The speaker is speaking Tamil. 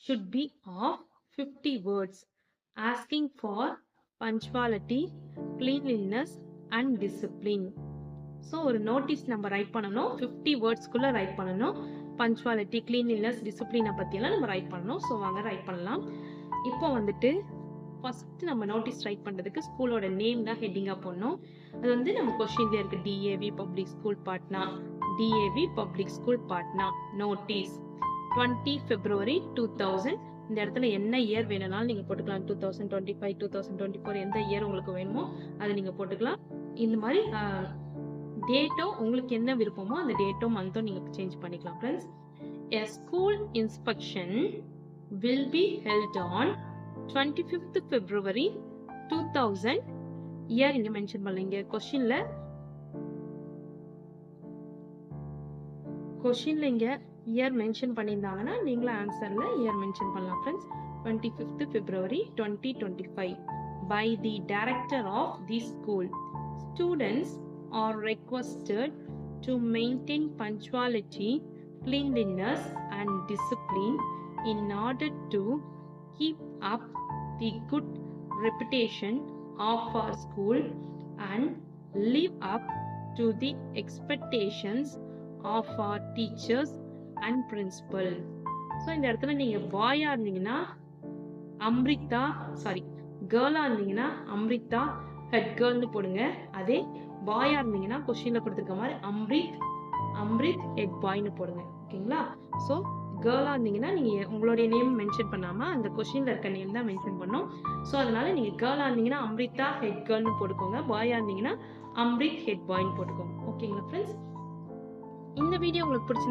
should be of 50 words asking for punctuality, cleanliness and discipline. So ஒரு நோட்டீஸ் நம்ம ரைட் பண்ணணும், 50 வேர்ட்ஸ்குள்ளே ரைட் பண்ணணும். பங்க்சுவாலிட்டி, கிளீன்லினஸ், டிசிப்ளினை பற்றியெல்லாம் நம்ம ரைட் பண்ணணும். ஸோ வாங்க ரைட் பண்ணலாம். இப்போ வந்துட்டு ஃபஸ்ட்டு நம்ம நோட்டீஸ் ரைட் பண்ணுறதுக்கு ஸ்கூலோட நேம் தான் ஹெட்டிங்காக போடணும். அது வந்து நம்ம கொஸ்டின்லேயே இருக்குது, DAV public school Patna, DAV public school Patna notice 20 February 2000. இந்த இடத்துல என்ன இயர் வேணும்னாலும் நீங்கள் போட்டுக்கலாம். 2025, 2024 எந்த இயர் உங்களுக்கு வேணுமோ அதை நீங்கள் போட்டுக்கலாம். இந்த மாதிரி டேட்டோ உங்களுக்கு என்ன விருப்பமோ அந்த டேட்டோ மந்தோ நீங்கள் சேஞ்ச் பண்ணிக்கலாம் friends. A school inspection will be held on 25th February 2000. Year இங்கே மென்ஷன் பண்ணலைங்க. கொஷின்ல இங்கே இயர் மென்ஷன் பண்ணியிருந்தாங்கன்னா நீங்களும் ஆன்சர்ல இயர் மென்ஷன் பண்ணலாம் friends. 25th February 2025 by the director of the school. Students are requested to maintain punctuality, cleanliness and discipline in order to keep up the good reputation of our school and live up to the expectations of our teachers and principal. So இந்த இடத்துல நீங்கள் பாயாக இருந்தீங்கன்னா அம்ரிதா, கேர்ளாக இருந்தீங்கன்னா அம்ரிதா ஹெட் கேர்ள்னு போடுங்க. அதே பாயாக இருந்தீங்கன்னா கொஸ்டினில் கொடுத்துருக்க மாதிரி அம்ரித் ஹெட் பாய்னு போடுங்க. ஓகேங்களா? ஸோ கேர்ளாக இருந்தீங்கன்னா நீங்கள் உங்களுடைய நேம் மென்ஷன் பண்ணாமல் அந்த கொஸ்டினில் இருக்க நேம் தான் மென்ஷன் பண்ணணும். ஸோ அதனால நீங்கள் கேர்ளாக இருந்தீங்கன்னா அம்ரிதா ஹெட் கேர்ள்னு போட்டுக்கோங்க. பாயாக இருந்தீங்கன்னா அம்ரித் ஹெட் பாய்னு போட்டுக்கோங்க. ஓகேங்களா ஃப்ரெண்ட்ஸ்? இந்த வீடியோ உங்களுக்கு பிடிச்சிருந்தா